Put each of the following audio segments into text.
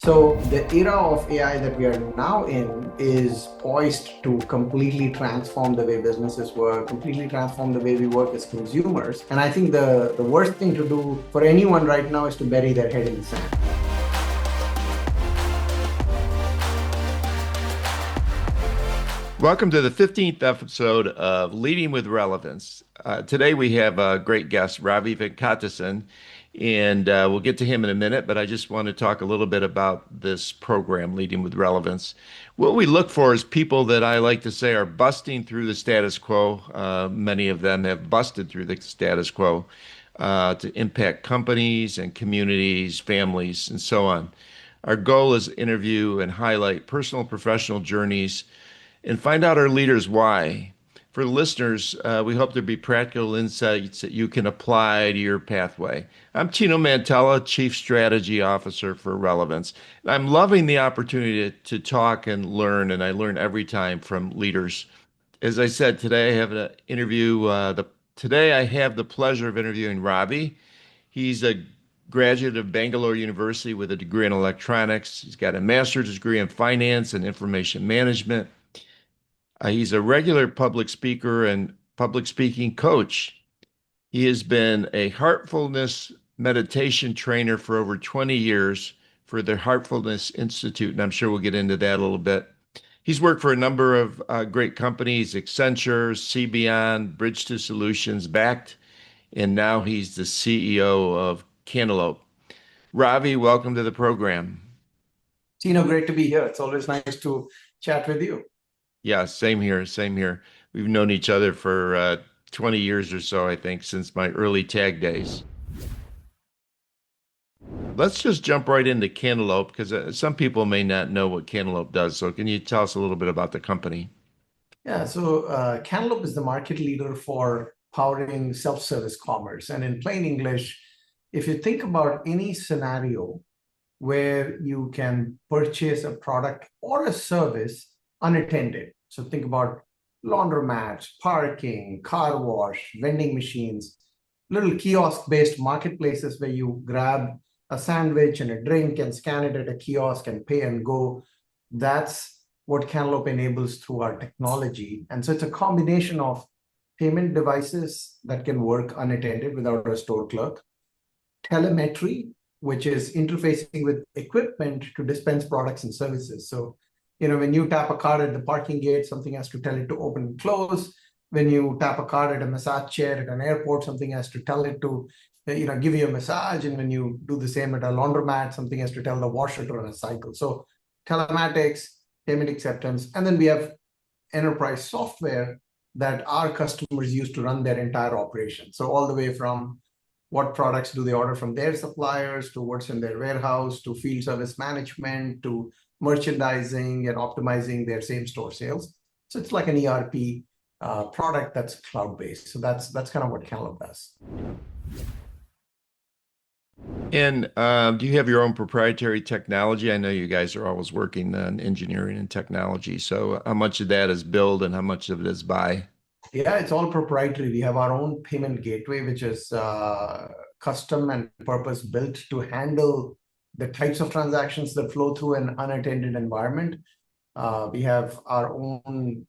So the era of AI that we are now in is poised to completely transform the way businesses work, completely transform the way we work as consumers. And I think the worst thing to do for anyone right now is to bury their head in the sand. Welcome to the 15th episode of Leading with Relevance. Today we have a great guest, Ravi Venkatesan, and we'll get to him in a minute, but I just want to talk a little bit about this program, Leading with Relevance. What we look for is people that I like to say are busting through the status quo. Many of them have busted through the status quo to impact companies and communities, families, and so on. Our goal is to interview and highlight personal and professional journeys and find out our leaders why. For the listeners, we hope there be practical insights that you can apply to your pathway. I'm Tino Mantella, Chief Strategy Officer for Relevance. And I'm loving the opportunity to talk and learn, and I learn every time from leaders. As I said, today I have an interview. Today I have the pleasure of interviewing Ravi. He's a graduate of Bangalore University with a degree in electronics. He's got a master's degree in finance and information management. He's a regular public speaker and public speaking coach. He has been a heartfulness meditation trainer for over 20 years for the Heartfulness Institute, and I'm sure we'll get into that a little bit. He's worked for a number of great companies, Accenture, CBN, Bridge to Solutions, Backed, and now he's the CEO of Cantaloupe. Ravi, welcome to the program. Tino, great to be here. It's always nice to chat with you. Yeah, same here, same here. We've known each other for 20 years or so, I think, since my early tag days. Let's just jump right into Cantaloupe because some people may not know what Cantaloupe does. So, can you tell us a little bit about the company? Yeah, so Cantaloupe is the market leader for powering self-service commerce. And in plain English, if you think about any scenario where you can purchase a product or a service unattended. So think about laundromats, parking, car wash, vending machines, little kiosk-based marketplaces where you grab a sandwich and a drink and scan it at a kiosk and pay and go. That's what Cantaloupe enables through our technology. And so it's a combination of payment devices that can work unattended without a store clerk, telemetry, which is interfacing with equipment to dispense products and services. So, when you tap a card at the parking gate, something has to tell it to open and close. When you tap a card at a massage chair at an airport, something has to tell it to, give you a massage. And when you do the same at a laundromat, something has to tell the washer to run a cycle. So telematics, payment acceptance, and then we have enterprise software that our customers use to run their entire operation. So all the way from what products do they order from their suppliers, to what's in their warehouse, to field service management, to merchandising and optimizing their same store sales. So it's like an ERP product that's cloud-based. So that's kind of what Cantaloupe does. And do you have your own proprietary technology? I know you guys are always working on engineering and technology. So, how much of that is build and how much of it is buy? Yeah, it's all proprietary. We have our own payment gateway, which is custom and purpose built to handle the types of transactions that flow through an unattended environment. We have our own,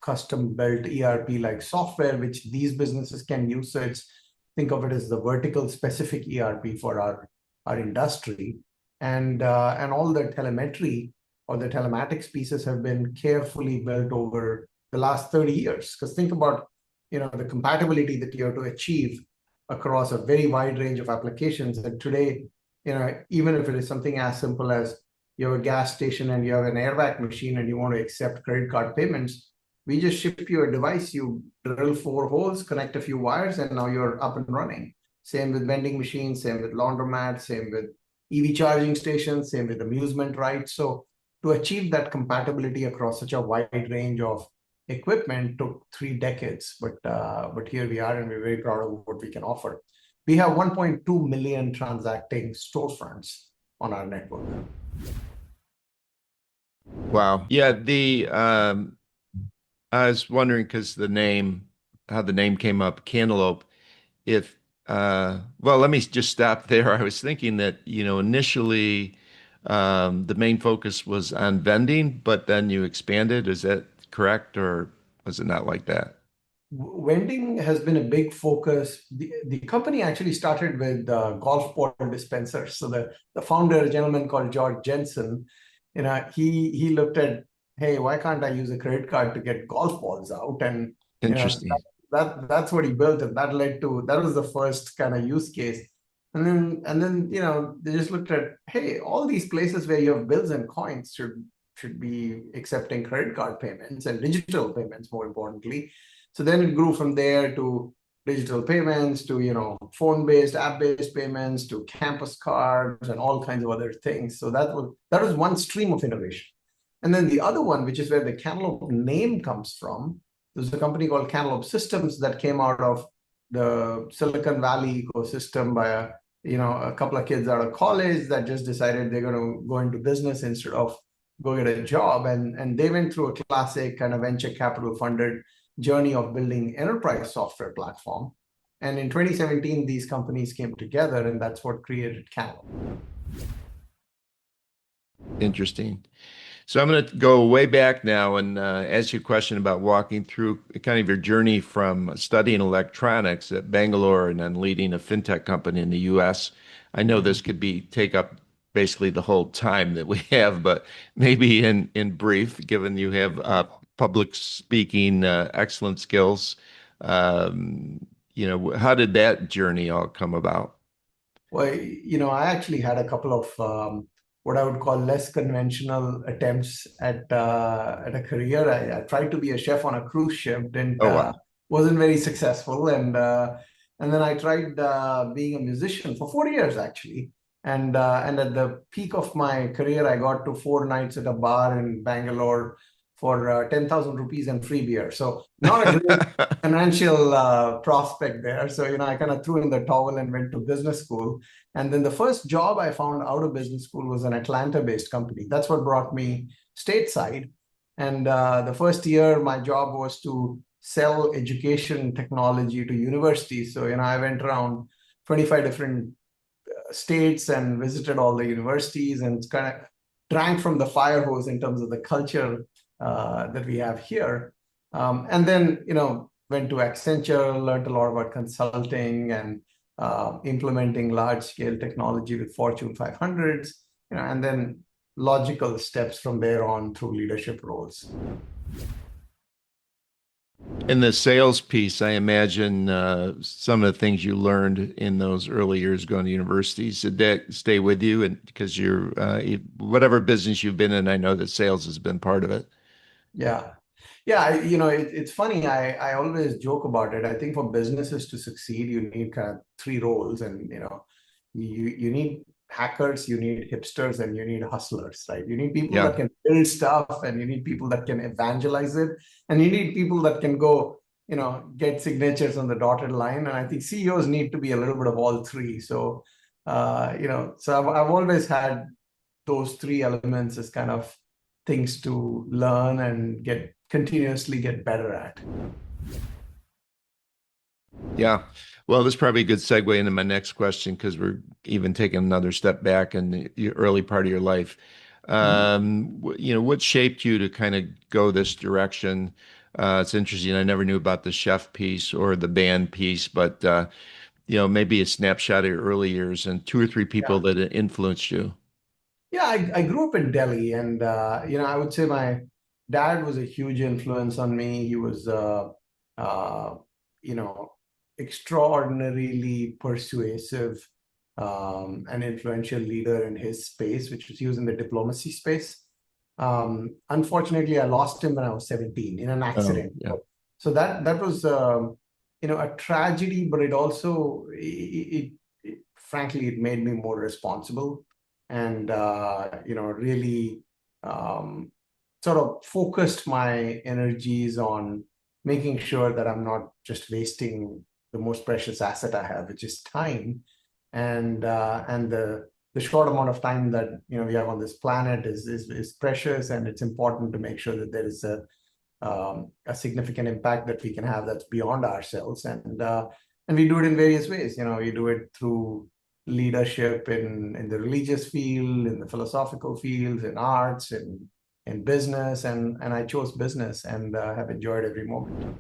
custom built ERP-like software, which these businesses can use. So think of it as the vertical specific ERP for our industry. And all the telemetry or the telematics pieces have been carefully built over the last 30 years. Because think about, the compatibility that you have to achieve across a very wide range of applications. And today, even if it is something as simple as you have a gas station and you have an airbag machine and you want to accept credit card payments, we just ship you a device, you drill 4 holes, connect a few wires, and now you're up and running. Same with vending machines, same with laundromats, same with EV charging stations, same with amusement rides. So to achieve that compatibility across such a wide range of equipment took 3 decades, but here we are, and we're very proud of what we can offer. We have 1.2 million transacting storefronts on our network. Wow. Yeah, the I was wondering because how the name came up, Cantaloupe. If well, let me just stop there. I was thinking that, initially The main focus was on vending, but then you expanded. Is that correct, or was it not like that? Vending has been a big focus. The company actually started with golf ball dispensers. So the founder, a gentleman called George Jensen, he looked at, hey, why can't I use a credit card to get golf balls out? And Interesting. that's what he built, and that was the first kind of use case. And then they just looked at, hey, all these places where you have bills and coins should be accepting credit card payments and digital payments, more importantly. So then it grew from there to digital payments, to phone-based, app-based payments, to campus cards and all kinds of other things. So that was one stream of innovation. And then the other one, which is where the Cantaloupe name comes from, there's a company called Cantaloupe Systems that came out of the Silicon Valley ecosystem by a couple of kids out of college that just decided they're going to go into business instead of go get a job. And they went through a classic kind of venture capital funded journey of building enterprise software platform. And in 2017, these companies came together, and that's what created Cantaloupe. Interesting. So I'm going to go way back now and ask you a question about walking through kind of your journey from studying electronics at Bangalore and then leading a fintech company in the US. I know this could take up basically the whole time that we have, but maybe in brief, given you have public speaking excellent skills, how did that journey all come about? Well, I actually had a couple of what I would call less conventional attempts at a career. I tried to be a chef on a cruise ship, didn't Oh, wow. wasn't very successful, and then I tried being a musician for 4 years actually. And at the peak of my career, I got to 4 nights at a bar in Bangalore for 10,000 rupees and free beer. So not a great financial prospect there. So I kind of threw in the towel and went to business school. And then the first job I found out of business school was an Atlanta-based company. That's what brought me stateside. And the first year, my job was to sell education technology to universities. So I went around 25 different states and visited all the universities and kind of drank from the fire hose in terms of the culture that we have here. And then went to Accenture, learned a lot about consulting and implementing large-scale technology with Fortune 500s, and then logical steps from there on through leadership roles. In the sales piece, I imagine some of the things you learned in those early years going to universities, did that stay with you? And because whatever business you've been in, I know that sales has been part of it. Yeah. Yeah, it's funny. I always joke about it. I think for businesses to succeed, you need kind of three roles, and you need hackers, you need hipsters, and you need hustlers, right? You need people that Yeah. can build stuff, and you need people that can evangelize it, and you need people that can go, get signatures on the dotted line. And I think CEOs need to be a little bit of all three. So, so I've always had those three elements as kind of things to learn and continuously get better at. Yeah. Well, this is probably a good segue into my next question because we're even taking another step back in the early part of your life. What shaped you to kind of go this direction? It's interesting. I never knew about the chef piece or the band piece, but maybe a snapshot of your early years and two or three people Yeah. that influenced you. Yeah, I grew up in Delhi, and I would say my dad was a huge influence on me. He was, uh, you know, extraordinarily persuasive and influential leader in his space, which was he was in the diplomacy space. Unfortunately, I lost him when I was 17 in an Oh, accident. yeah. So that was a tragedy, but it also frankly it made me more responsible and really sort of focused my energies on making sure that I'm not just wasting the most precious asset I have, which is time, and the short amount of time that we have on this planet is precious, and it's important to make sure that there is a significant impact that we can have that's beyond ourselves, and we do it in various ways. We do it through leadership in the religious field, in the philosophical fields, in arts, in business, and I chose business and have enjoyed every moment.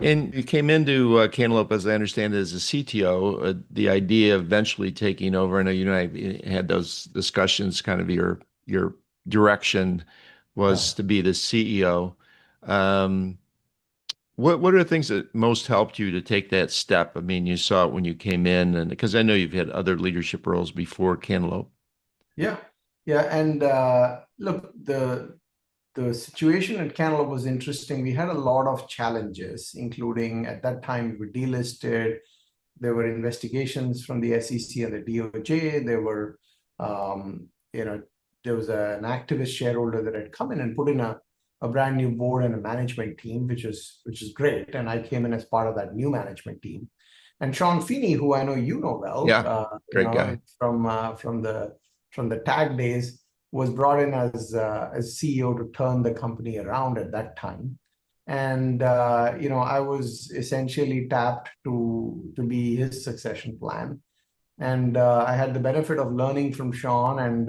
And you came into Cantaloupe, as I understand it, as a CTO. The idea of eventually taking over. I know you and I had those discussions. Kind of your direction Yeah. was to be the CEO. Um, what are the things that most helped you to take that step? I mean, you saw it when you came in, and because I know you've had other leadership roles before Cantaloupe. Yeah, yeah, and look, the situation at Cantaloupe was interesting. We had a lot of challenges, including at that time we were delisted. There were investigations from the SEC and the DOJ. Um, you know, there was an activist shareholder that had come in and put in a brand new board and a management team, which is great. And I came in as part of that new management team. And Sean Feeney, who I know you know well, Yeah, great guy. from the tag days, was brought in as CEO to turn the company around at that time. And I was essentially tapped to be his succession plan. And I had the benefit of learning from Sean and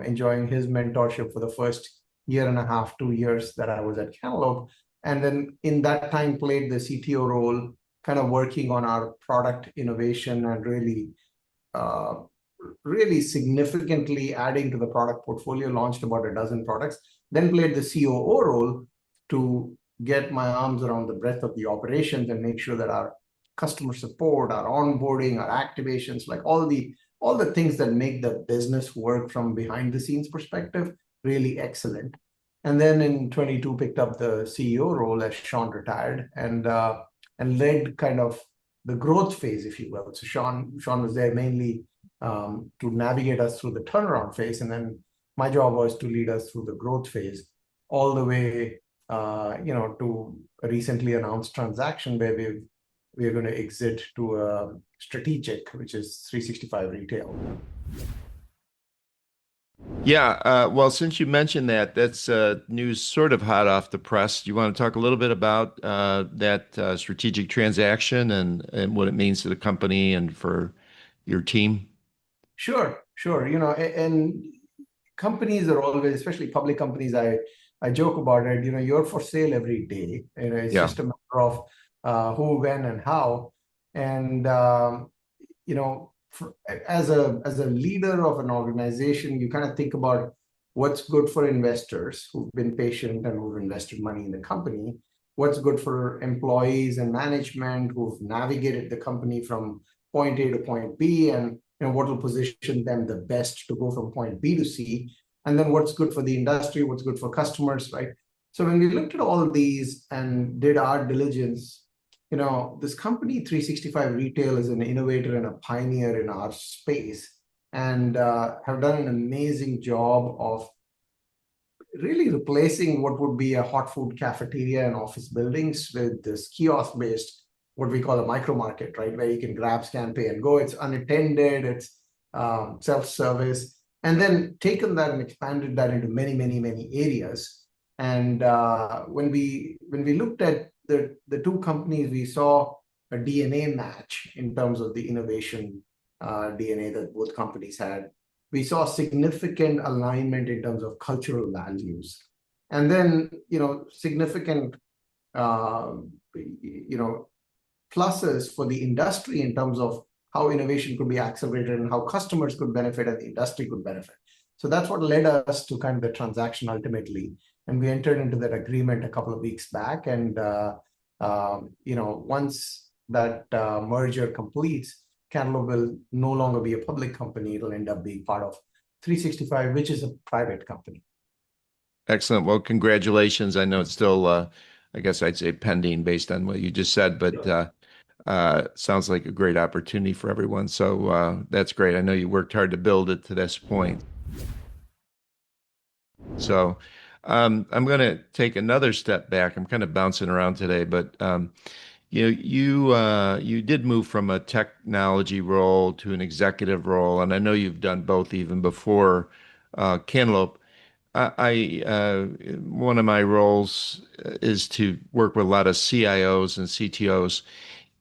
enjoying his mentorship for the first year and a half, 2 years that I was at Cantaloupe. And then in that time played the CTO role, kind of working on our product innovation and uh, really significantly adding to the product portfolio, launched about a dozen products, then played the COO role to get my arms around the breadth of the operations and make sure that our customer support, our onboarding, our activations, like all the things that make the business work from behind the scenes perspective, really excellent. And then in 22 picked up the CEO role as Sean retired and led kind of the growth phase, if you will. So Sean was there mainly to navigate us through the turnaround phase, and then my job was to lead us through the growth phase, all the way, to a recently announced transaction where we're going to exit to a strategic, which is 365 retail. Yeah, well, since you mentioned that, that's news sort of hot off the press. Do you want to talk a little bit about that strategic transaction and what it means to the company and for your team? Sure, sure. And companies are always, especially public companies, I joke about it. You're for sale every day. It's Yeah. just a matter of who, when, and how. And as a leader of an organization, you kind of think about what's good for investors who've been patient and who've invested money in the company, what's good for employees and management who've navigated the company from point A to point B, and what will position them the best to go from point B to C, and then what's good for the industry, what's good for customers, right? So when we looked at all of these and did our diligence, this company 365 Retail is an innovator and a pioneer in our space, and have done an amazing job of really replacing what would be a hot food cafeteria and office buildings with this kiosk-based, what we call a micro market, right? Where you can grab, scan, pay, and go. It's unattended, it's self-service, and then taken that and expanded that into many, many, many areas. And when we looked at the two companies, we saw a DNA match in terms of the innovation DNA that both companies had. We saw significant alignment in terms of cultural values, and then significant uh, pluses for the industry in terms of how innovation could be accelerated and how customers could benefit and the industry could benefit. So that's what led us to kind of the transaction ultimately. And we entered into that agreement a couple of weeks back. And, once that merger completes, Cantaloupe will no longer be a public company. It'll end up being part of 365, which is a private company. Excellent. Well, congratulations. I know it's still, I guess I'd say pending based on what you just said, but sounds like a great opportunity for everyone. So that's great. I know you worked hard to build it to this point. So I'm going to take another step back. I'm kind of bouncing around today, but you did move from a technology role to an executive role, and I know you've done both even before Cantaloupe. One of my roles is to work with a lot of CIOs and CTOs,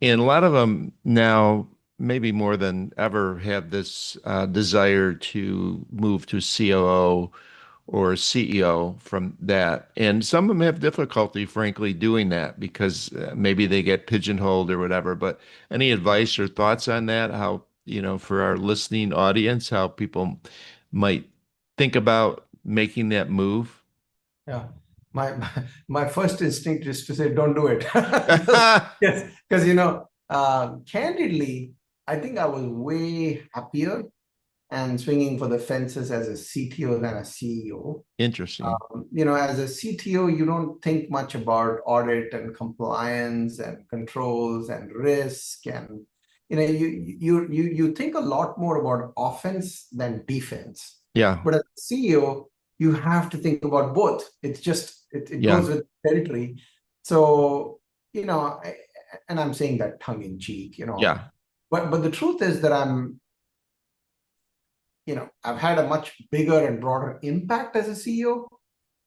And a lot of them now, maybe more than ever, have this desire to move to COO or CEO from that. And some of them have difficulty, frankly, doing that because maybe they get pigeonholed or whatever. But any advice or thoughts on that? How, for our listening audience, how people might think about making that move? Yeah. My first instinct is to say, don't do it. Yes, because candidly, I think I was way happier and swinging for the fences as a CTO than a CEO. Interesting. As a CTO, you don't think much about audit and compliance and controls and risk, and you think a lot more about offense than defense. Yeah. But as a CEO, you have to think about both. It's just it Yeah. goes with territory. So and I'm saying that tongue in cheek, Yeah. but the truth is that I've had a much bigger and broader impact as a CEO.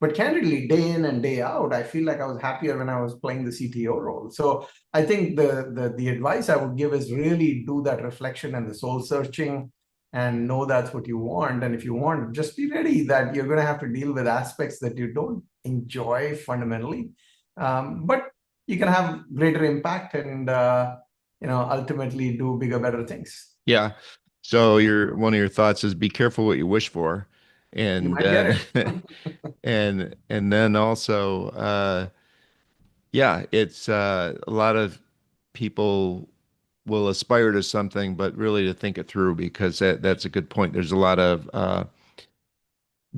But candidly, day in and day out, I feel like I was happier when I was playing the CTO role. So I think the advice I would give is really do that reflection and the soul searching and know that's what you want. And if you want, just be ready that you're going to have to deal with aspects that you don't enjoy fundamentally. But you can have greater impact and ultimately do bigger, better things. Yeah. So one of your thoughts is be careful what you wish for. You And might get then it. and then also yeah, it's a lot of people will aspire to something, but really to think it through because that's a good point. There's a lot of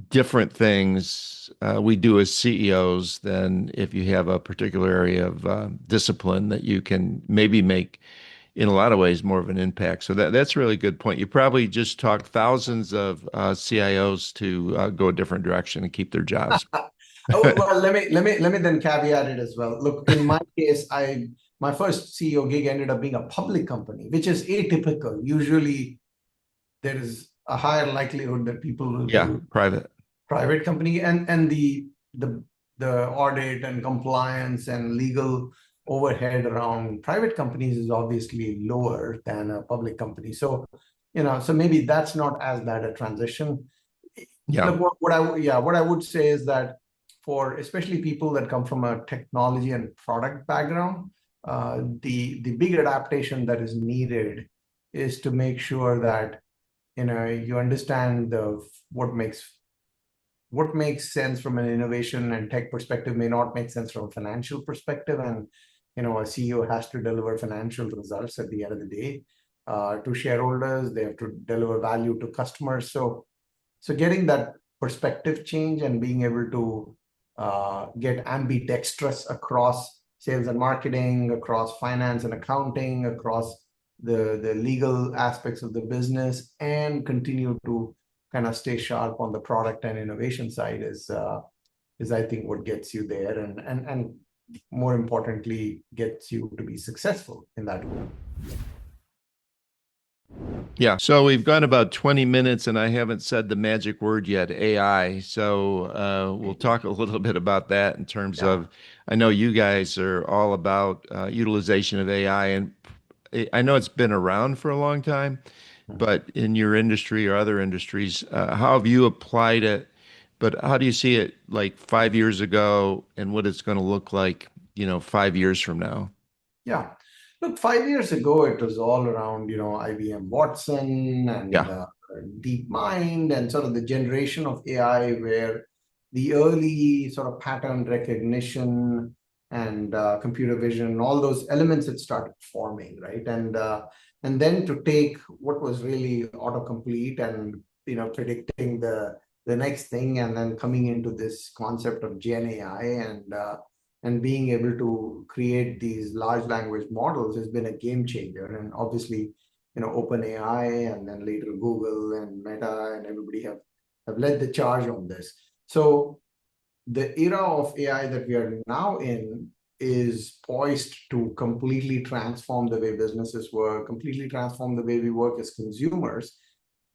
different things we do as CEOs than if you have a particular area of discipline that you can maybe make in a lot of ways more of an impact. So that's a really good point. You probably just talked thousands of CIOs to go a different direction and keep their jobs. Oh, well, let me then caveat it as well. Look, in my case, my first CEO gig ended up being a public company, which is atypical. Usually, there is a higher likelihood that people will Yeah, do private. private company, and the audit and compliance and legal overhead around private companies is obviously lower than a public company. So, so maybe that's not as bad a transition. Yeah. Look, what I would say is that for especially people that come from a technology and product background, the big adaptation that is needed is to make sure that you understand what makes sense from an innovation and tech perspective may not make sense from a financial perspective, and a CEO has to deliver financial results at the end of the day to shareholders. They have to deliver value to customers. So getting that perspective change and being able to get ambidextrous across sales and marketing, across finance and accounting, across the legal aspects of the business, and continue to kind of stay sharp on the product and innovation side is I think what gets you there, and more importantly gets you to be successful in that role. Yeah. So we've gone about 20 minutes and I haven't said the magic word yet, AI. So we'll talk a little bit about that in terms Yeah. of, I know you guys are all about utilization of AI, and I know it's been around for a long time, but in your industry or other industries, how have you applied it? But how do you see it like 5 years ago and what it's going to look like, 5 years from now? Yeah. Look, 5 years ago, it was all around, IBM Watson and Yeah. DeepMind and sort of the generation of AI where the early sort of pattern recognition and computer vision, all those elements had started forming, right? And then to take what was really autocomplete and, predicting the next thing, and then coming into this concept of Gen AI and being able to create these large language models has been a game changer. And obviously, OpenAI and then later Google and Meta and everybody have led the charge on this. So the era of AI that we are now in is poised to completely transform the way businesses work, completely transform the way we work as consumers.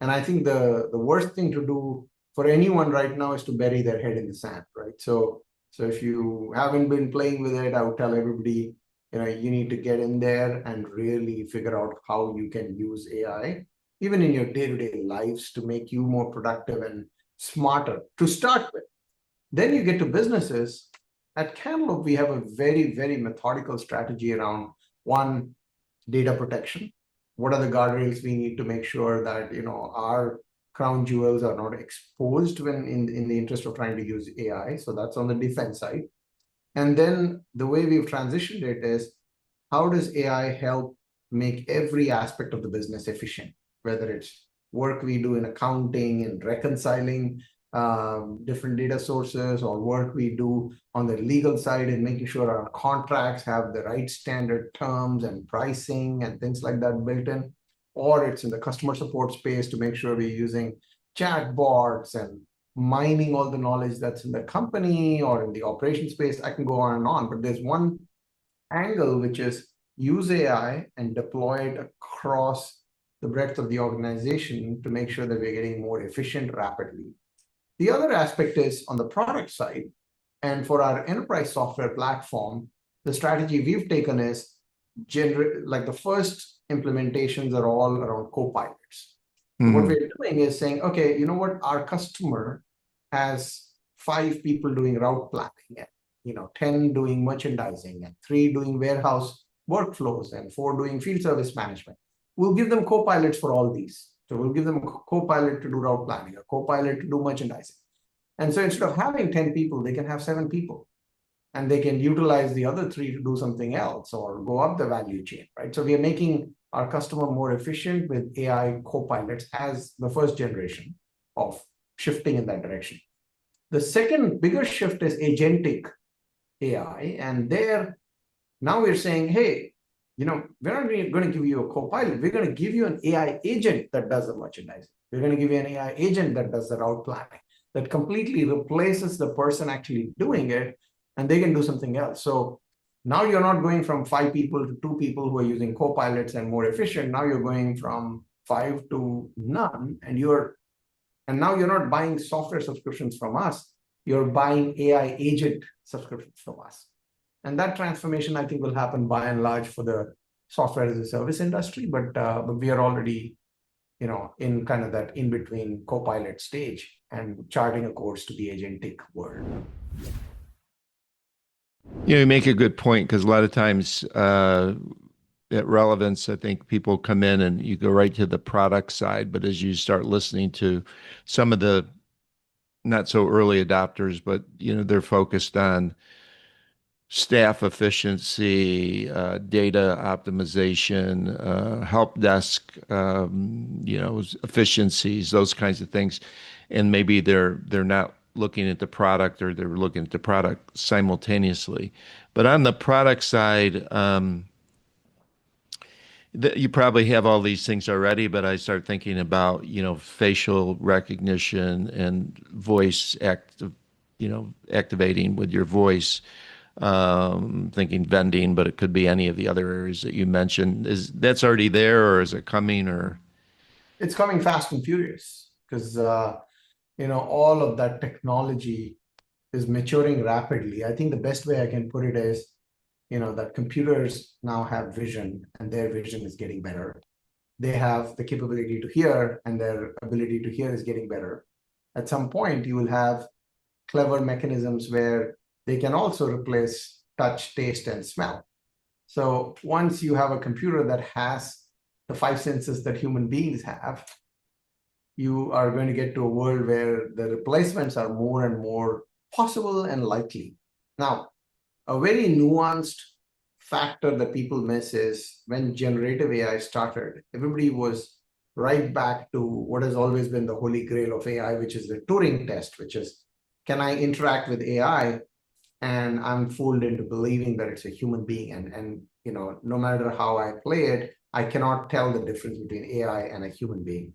And I think the worst thing to do for anyone right now is to bury their head in the sand, right? So if you haven't been playing with it, I would tell everybody, You need to get in there and really figure out how you can use AI, even in your day-to-day lives, to make you more productive and smarter to start with. Then you get to businesses. At Cantaloupe, we have a very, very methodical strategy around one, data protection. What are the guardrails we need to make sure that our crown jewels are not exposed when in the interest of trying to use AI? So that's on the defense side. And then the way we've transitioned it is, how does AI help make every aspect of the business efficient, whether it's work we do in accounting and reconciling different data sources, or work we do on the legal side and making sure our contracts have the right standard terms and pricing and things like that built in, or it's in the customer support space to make sure we're using chatbots and mining all the knowledge that's in the company, or in the operation space. I can go on and on, but there's one angle, which is use AI and deploy it across the breadth of the organization to make sure that we're getting more efficient rapidly. The other aspect is on the product side. And for our enterprise software platform, the strategy we've taken is like the first implementations are all around co-pilots. Mm-hmm. What we're doing is saying, okay, you know what, our customer has 5 people doing route planning, and 10 doing merchandising, and 3 doing warehouse workflows, and 4 doing field service management. We'll give them co-pilots for all these. So we'll give them a co-pilot to do route planning, a co-pilot to do merchandising. And so instead of having 10 people, they can have 7 people. And they can utilize the other 3 to do something else or go up the value chain, right? So we are making our customer more efficient with AI co-pilots as the first generation of shifting in that direction. The second bigger shift is agentic AI. And there, now we're saying, hey, we're not going to give you a co-pilot. We're going to give you an AI agent that does the merchandising. We're going to give you an AI agent that does the route planning, that completely replaces the person actually doing it, and they can do something else. So now you're not going from 5 people to 2 people who are using co-pilots and more efficient. Now you're going from 5 to none, and now you're not buying software subscriptions from us. You're buying AI agent subscriptions from us. And that transformation, I think, will happen by and large for the software as a service industry. But we are already, in kind of that in-between co-pilot stage and charting a course to the agentic world. You make a good point, because a lot of times at Relevance, I think people come in and you go right to the product side. But as you start listening to some of the not so early adopters, but they're focused on staff efficiency, data optimization, help desk, efficiencies, those kinds of things. And maybe they're not looking at the product, or they're looking at the product simultaneously. But on the product side, you probably have all these things already, but I start thinking about, facial recognition and voice activating with your voice. Thinking vending, but it could be any of the other areas that you mentioned. That's already there, or is it coming? Or it's coming fast and furious, because all of that technology is maturing rapidly. I think the best way I can put it is, that computers now have vision, and their vision is getting better. They have the capability to hear, and their ability to hear is getting better. At some point, you will have clever mechanisms where they can also replace touch, taste, and smell. So once you have a computer that has the 5 senses that human beings have, you are going to get to a world where the replacements are more and more possible and likely. Now, a very nuanced factor that people miss is when generative AI started, everybody was right back to what has always been the holy grail of AI, which is the Turing test, which is, can I interact with AI and I'm fooled into believing that it's a human being, and no matter how I play it, I cannot tell the difference between AI and a human being.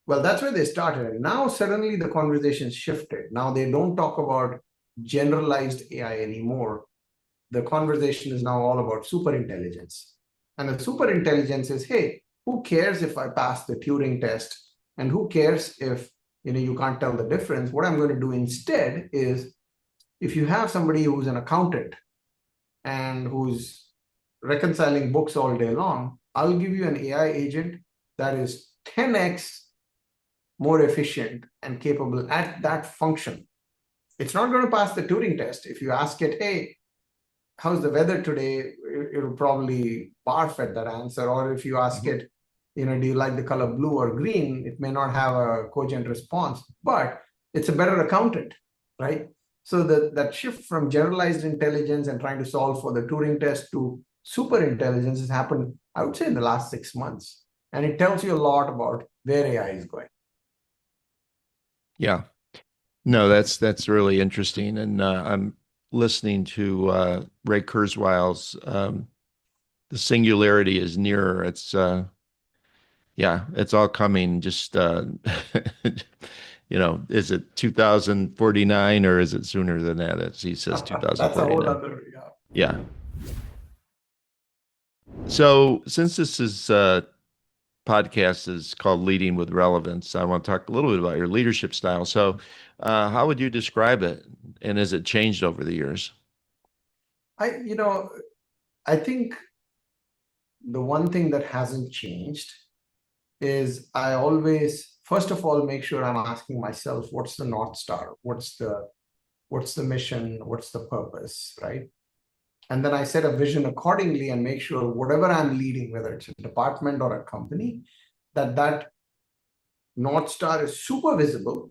Well, that's where they started. And now suddenly the conversation shifted. Now they don't talk about generalized AI anymore. The conversation is now all about superintelligence. And the superintelligence is, hey, who cares if I pass the Turing test? And who cares if you can't tell the difference? What I'm going to do instead is, if you have somebody who's an accountant and who's reconciling books all day long. I'll give you an AI agent that is 10x more efficient and capable at that function. It's not going to pass the Turing test. If you ask it, hey, how's the weather today? It'll probably barf at that answer. Or if you ask it, do you like the color blue or green? It may not have a cogent response, but it's a better accountant, right? So that shift from generalized intelligence and trying to solve for the Turing test to super intelligence has happened, I would say, in the last 6 months. And it tells you a lot about where AI is going. Yeah. No, that's really interesting. And I'm listening to Ray Kurzweil's The Singularity is Nearer. It's all coming. Just is it 2049 or is it sooner than that? He says That's a whole 2049. other, Yeah. So since this is podcast is called Leading with Relevance, I want to talk a little bit about your leadership style. So how would you describe it? And has it changed over the years? I think the one thing that hasn't changed is I always, first of all, make sure I'm asking myself, what's the North Star? What's the mission? What's the purpose, right? And then I set a vision accordingly and make sure whatever I'm leading, whether it's a department or a company, that North Star is super visible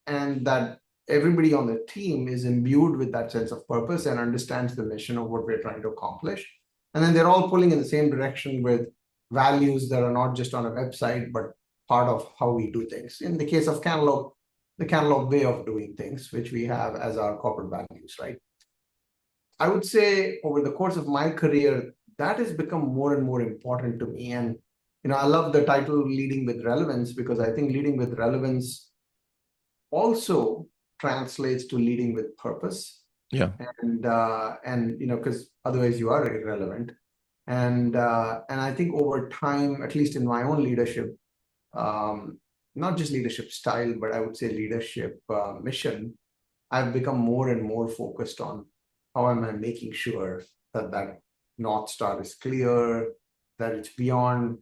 and that everybody on the team is imbued with that sense of purpose and understands the mission of what we're trying to accomplish. And then they're all pulling in the same direction with values that are not just on a website, but part of how we do things. In the case of Cantaloupe, the Cantaloupe way of doing things, which we have as our corporate values, right? I would say over the course of my career, that has become more and more important to me. And, I love the title Leading with Relevance because I think leading with relevance also translates to leading with purpose. Yeah. And because otherwise you are irrelevant. And I think over time, at least in my own leadership, not just leadership style, but I would say leadership mission, I've become more and more focused on how am I making sure that North Star is clear, that it's beyond,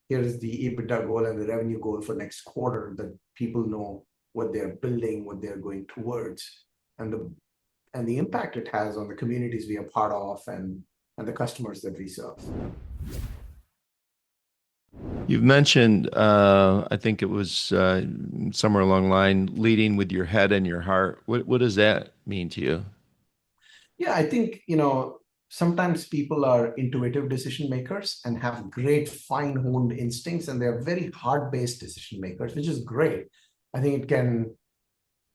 here's the EBITDA goal and the revenue goal for next quarter, that people know what they're building, what they're going towards, and the impact it has on the communities we are part of and the customers that we serve. You've mentioned, I think it was somewhere along the line, leading with your head and your heart. What does that mean to you? Yeah, I think, sometimes people are intuitive decision makers and have great fine-honed instincts, and they're very heart-based decision makers, which is great. I think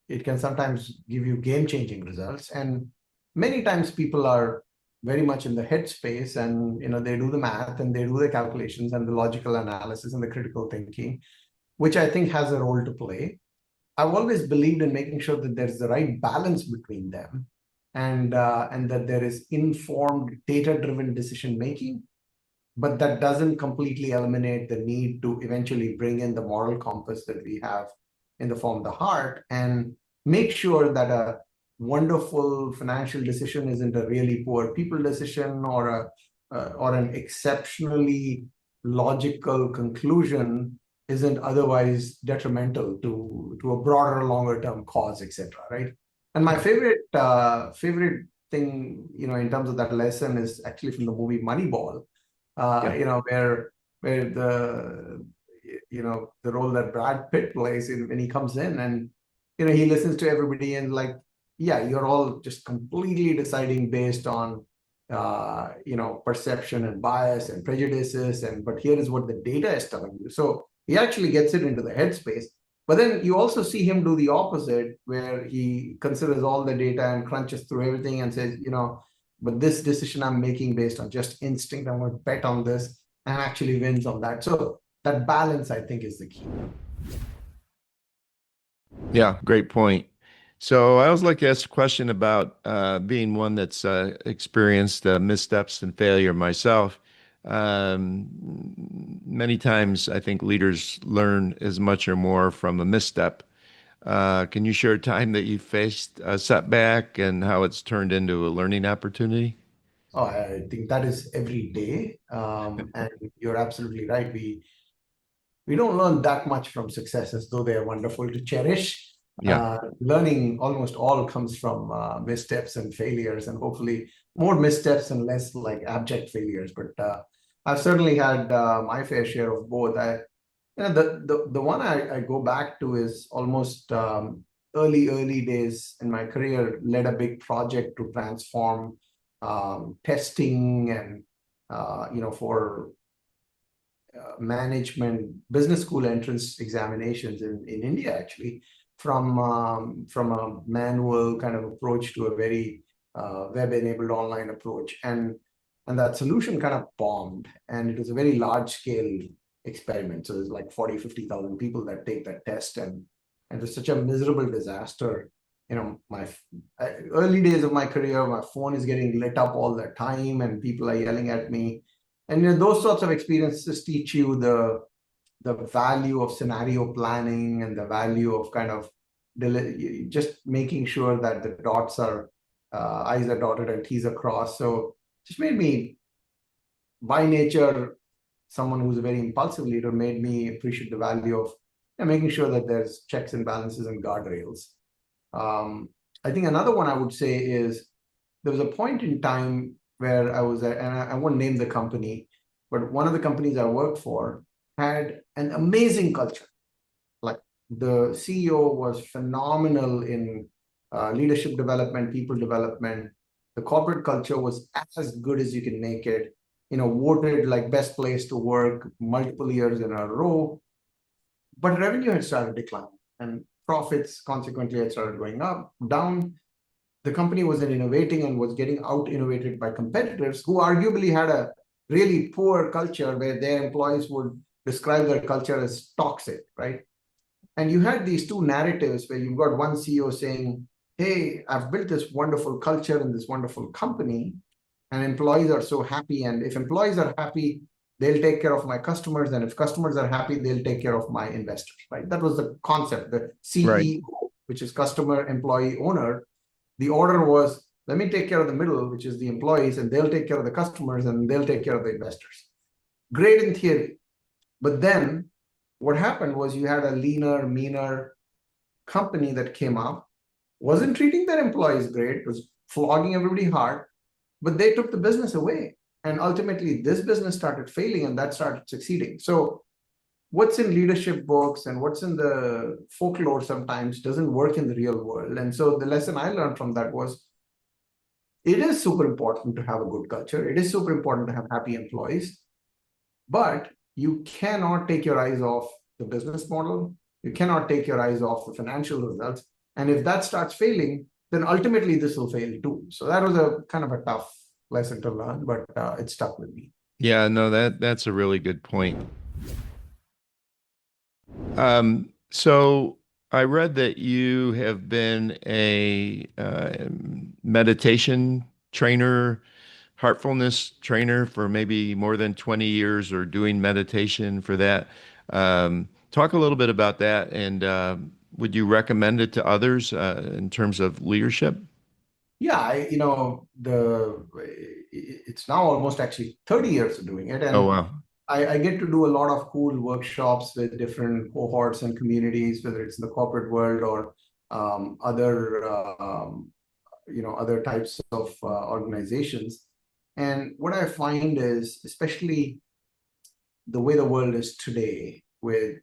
it can sometimes give you game-changing results. And many times people are very much in the head space and they do the math and they do the calculations and the logical analysis and the critical thinking, which I think has a role to play. I've always believed in making sure that there's the right balance between them and that there is informed data-driven decision making, but that doesn't completely eliminate the need to eventually bring in the moral compass that we have in the form of the heart and make sure that a wonderful financial decision isn't a really poor people decision or an exceptionally logical conclusion isn't otherwise detrimental to a broader, longer term cause, etc. Right? And my favorite thing, in terms of that lesson is actually from the movie Moneyball, where the role that Brad Pitt plays when he comes in and he listens to everybody and like, yeah, you're all just completely deciding based on perception and bias and prejudices, but here is what the data is telling you. So he actually gets it into the headspace. But then you also see him do the opposite, where he considers all the data and crunches through everything and says, but this decision I'm making based on just instinct, I'm going to bet on this, and actually wins on that. So that balance, I think, is the key. Yeah, great point. So I always like to ask a question about being one that's experienced missteps and failure myself. Many times I think leaders learn as much or more from a misstep. Can you share a time that you faced a setback and how it's turned into a learning opportunity? Oh, I think that is every day. And you're absolutely right. We don't learn that much from successes, though they are wonderful to cherish. Yeah. Learning almost all comes from missteps and failures, and hopefully more missteps and less like abject failures. But I've certainly had my fair share of both. The one I go back to is almost early days in my career. Led a big project to transform testing and for management business school entrance examinations in India, actually, from a manual kind of approach to a very web-enabled online approach, and that solution kind of bombed, and it was a very large scale experiment. So there's like 40,000-50,000 people that take that test, and it was such a miserable disaster. My early days of my career, my phone is getting lit up all the time, and people are yelling at me. And those sorts of experiences teach you the value of scenario planning and the value of kind of just making sure that the dots are I's are dotted and T's are crossed. So just made me, by nature, someone who's a very impulsive leader, made me appreciate the value of making sure that there's checks and balances and guardrails. I think another one I would say is there was a point in time where I was at, and I won't name the company, but one of the companies I worked for had an amazing culture. Like the CEO was phenomenal in leadership development, people development. The corporate culture was as good as you can make it. Voted like best place to work multiple years in a row. But revenue had started declining, and profits consequently had started going down. The company wasn't innovating and was getting out-innovated by competitors who arguably had a really poor culture where their employees would describe their culture as toxic, right? And you had these two narratives where you've got one CEO saying, hey, I've built this wonderful culture in this wonderful company, and employees are so happy. And if employees are happy, they'll take care of my customers. And if customers are happy, they'll take care of my investors, right? That was the concept, the CEO, right, which is customer, employee, owner. The order was, let me take care of the middle, which is the employees, and they'll take care of the customers, and they'll take care of the investors. Great in theory. But then what happened was you had a leaner, meaner company that came up, wasn't treating their employees great, was flogging everybody hard, but they took the business away. And ultimately, this business started failing, and that started succeeding. So what's in leadership books and what's in the folklore sometimes doesn't work in the real world. And so the lesson I learned from that was, it is super important to have a good culture. It is super important to have happy employees, but you cannot take your eyes off the business model. You cannot take your eyes off the financial results. And if that starts failing, then ultimately this will fail too. So that was a kind of a tough lesson to learn, but it stuck with me. Yeah, no, that's a really good point. So I read that you have been a meditation trainer, heartfulness trainer for maybe more than 20 years, or doing meditation for that. Talk a little bit about that, and would you recommend it to others in terms of leadership? Yeah, it's now almost actually 30 years of doing it. And Oh, wow. I get to do a lot of cool workshops with different cohorts and communities, whether it's in the corporate world or other types of organizations. And what I find is, especially the way the world is today, with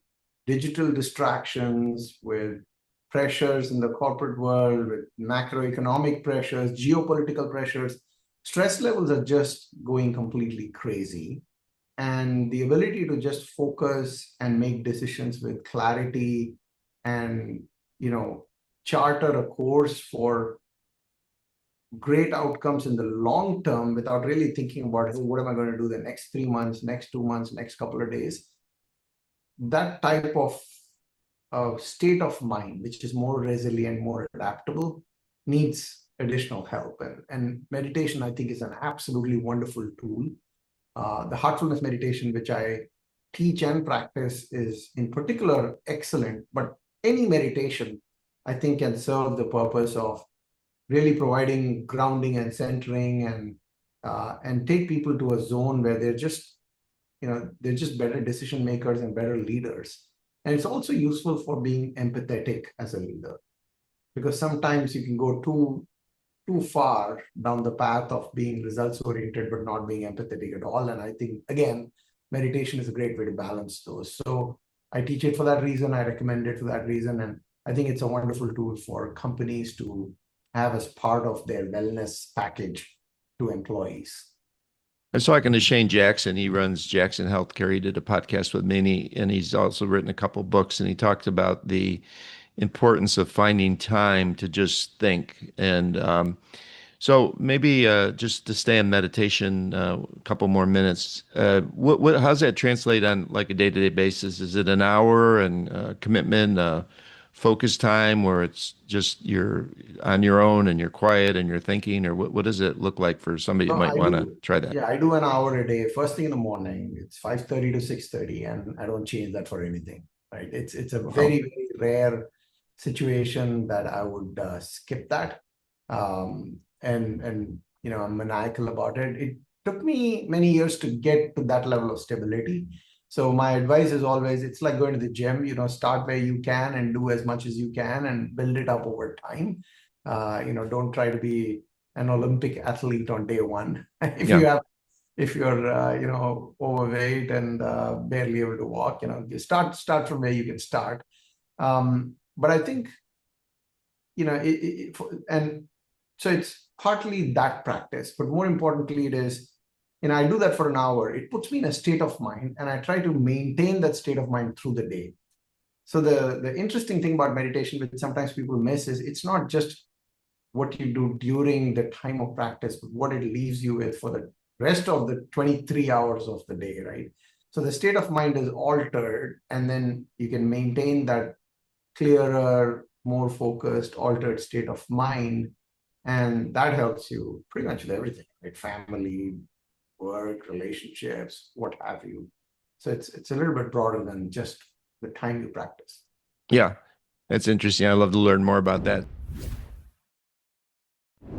digital distractions, with pressures in the corporate world, with macroeconomic pressures, geopolitical pressures, stress levels are just going completely crazy. And the ability to just focus and make decisions with clarity and, charter a course for great outcomes in the long term without really thinking about, hey, what am I going to do the next 3 months, next 2 months, next couple of days? That type of state of mind, which is more resilient, more adaptable, needs additional help. And meditation, I think, is an absolutely wonderful tool. The heartfulness meditation, which I teach and practice, is in particular excellent. But any meditation, I think, can serve the purpose of really providing grounding and centering and and take people to a zone where they're just better decision makers and better leaders. And it's also useful for being empathetic as a leader, because sometimes you can go too far down the path of being results oriented but not being empathetic at all. And I think, again, meditation is a great way to balance those. So I teach it for that reason. I recommend it for that reason. And I think it's a wonderful tool for companies to have as part of their wellness package to employees. I was talking to Shane Jackson. He runs Jackson Healthcare. He did a podcast with me, and he's also written a couple books, and he talked about the importance of finding time to just think. And so maybe just to stay in meditation a couple more minutes, how's that translate on like a day-to-day basis? Is it an hour and commitment, focus time where it's just you're on your own and you're quiet and you're thinking, or what does it look like for somebody who So might want to try that? yeah, I do an hour a day, first thing in the morning. It's 5:30 to 6:30, and I don't change that for anything, right? It's a Wow. very, very rare situation that I would skip that. And I'm maniacal about it. It took me many years to get to that level of stability. So my advice is always, it's like going to the gym, start where you can and do as much as you can and build it up over time. Don't try to be an Olympic athlete on day one. Yeah. If you're overweight and barely able to walk, you start from where you can start. But I think and so it's partly that practice, but more importantly, it is, I do that for an hour. It puts me in a state of mind, and I try to maintain that state of mind through the day. So the interesting thing about meditation, which sometimes people miss, is it's not just what you do during the time of practice, but what it leaves you with for the rest of the 23 hours of the day, right? So the state of mind is altered, and then you can maintain that clearer, more focused, altered state of mind. And that helps you pretty much with everything, right? Family, work, relationships, what have you. So it's a little bit broader than just the time you practice. Yeah. That's interesting. I'd love to learn more about that.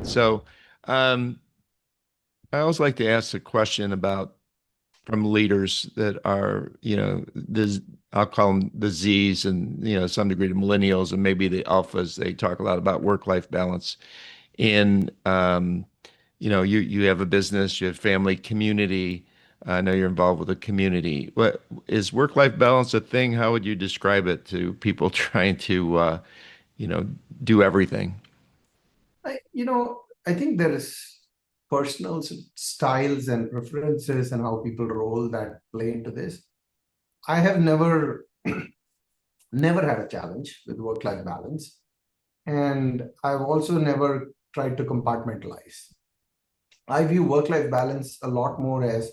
So, um, I always like to ask a question about from leaders that are, I'll call them the Z's and, some degree the millennials and maybe the alphas. They talk a lot about work-life balance. And, you have a business, you have family, community. I know you're involved with a community. What is work-life balance a thing? How would you describe it to people trying to, do everything? I think there is personal styles and preferences and how people roll that play into this. I have never had a challenge with work-life balance. And I've also never tried to compartmentalize. I view work-life balance a lot more as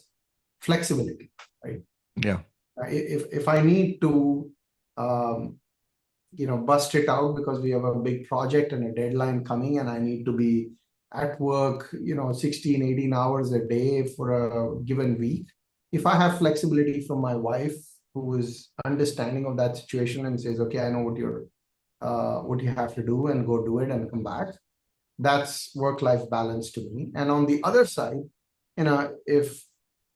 flexibility, right? Yeah. If I need to, bust it out because we have a big project and a deadline coming, and I need to be at work, 16, 18 hours a day for a given week. If I have flexibility from my wife, who is understanding of that situation and says, okay, I know what you have to do, and go do it and come back. That's work-life balance to me. And on the other side, if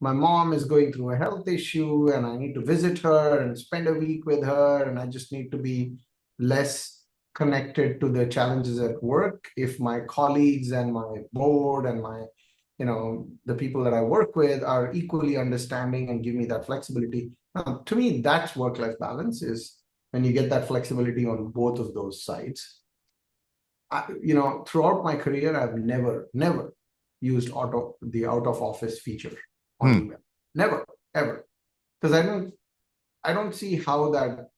my mom is going through a health issue and I need to visit her and spend a week with her, and I just need to be less connected to the challenges at work, if my colleagues and my board and the people that I work with are equally understanding and give me that flexibility. To me, that's work-life balance, is when you get that flexibility on both of those sides. Throughout my career, I've never used the out of office feature on email. Never, ever. Because I don't see how that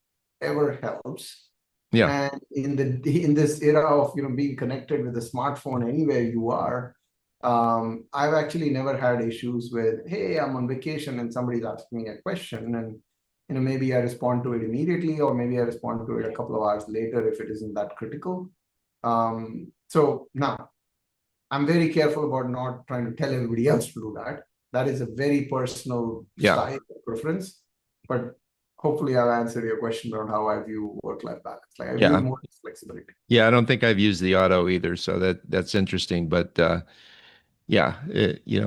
ever helps. Yeah. And in this era of being connected with a smartphone anywhere you are, I've actually never had issues with, hey, I'm on vacation and somebody's asking me a question, and maybe I respond to it immediately, or maybe I respond to it a couple of hours later if it isn't that critical. So now I'm very careful about not trying to tell everybody else to do that. That is a very personal style preference. But hopefully I've answered your question around how I view work-life balance. Like, I view it more as flexibility. Yeah, I don't think I've used the auto either, so that's interesting. But Yeah,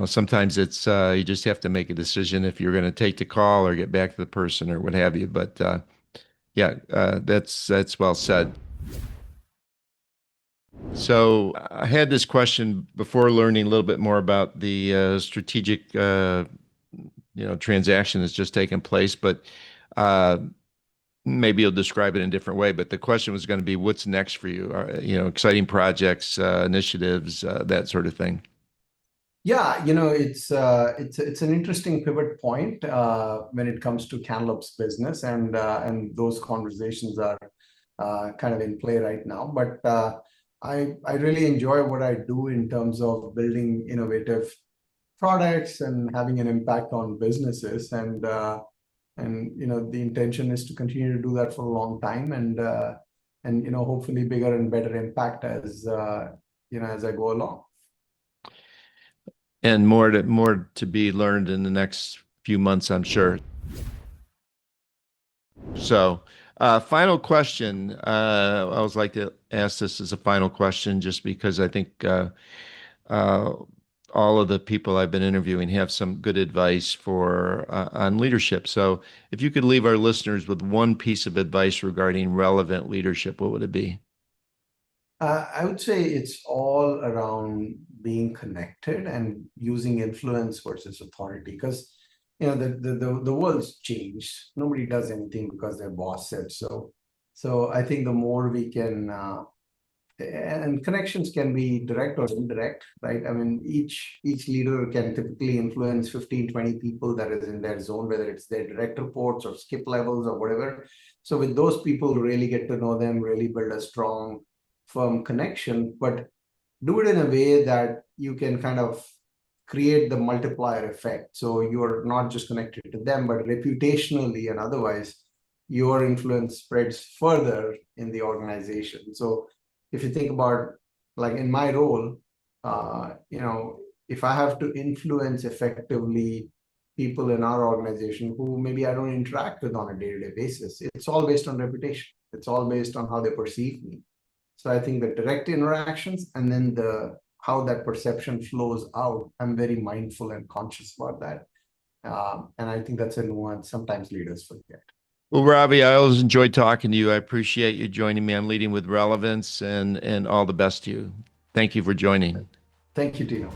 sometimes it's you just have to make a decision if you're going to take the call or get back to the person or what have you. But yeah, that's well said. So I had this question before learning a little bit more about the strategic, transaction that's just taken place, but uh, maybe you'll describe it in a different way. But the question was going to be, what's next for you? Exciting projects, initiatives, that sort of thing. Yeah, it's an interesting pivot point when it comes to Cantaloupe's business, and those conversations are kind of in play right now. But I really enjoy what I do in terms of building innovative products and having an impact on businesses, and the intention is to continue to do that for a long time, and hopefully bigger and better impact as I go along. And more to be learned in the next few months, I'm sure. So, final question. I always like to ask this as a final question, just because I think uh, all of the people I've been interviewing have some good advice for on leadership. So, if you could leave our listeners with one piece of advice regarding relevant leadership, what would it be? I would say it's all around being connected and using influence versus authority, because the world's changed. Nobody does anything because their boss said so. So I think the more we can, and connections can be direct or indirect, right? I mean, each leader can typically influence 15, 20 people that is in their zone, whether it's their direct reports or skip levels or whatever. So with those people, really get to know them, really build a strong, firm connection, but do it in a way that you can kind of create the multiplier effect. So you're not just connected to them, but reputationally and otherwise, your influence spreads further in the organization. So if you think about, like in my role, if I have to influence effectively people in our organization who maybe I don't interact with on a day-to-day basis, it's all based on reputation. It's all based on how they perceive me. So I think the direct interactions and then the how that perception flows out, I'm very mindful and conscious about that. And I think that's a nuance sometimes leaders forget. Well, Ravi, I always enjoyed talking to you. I appreciate you joining me on Leading with Relevance, and all the best to you. Thank you for joining. Thank you, Tino.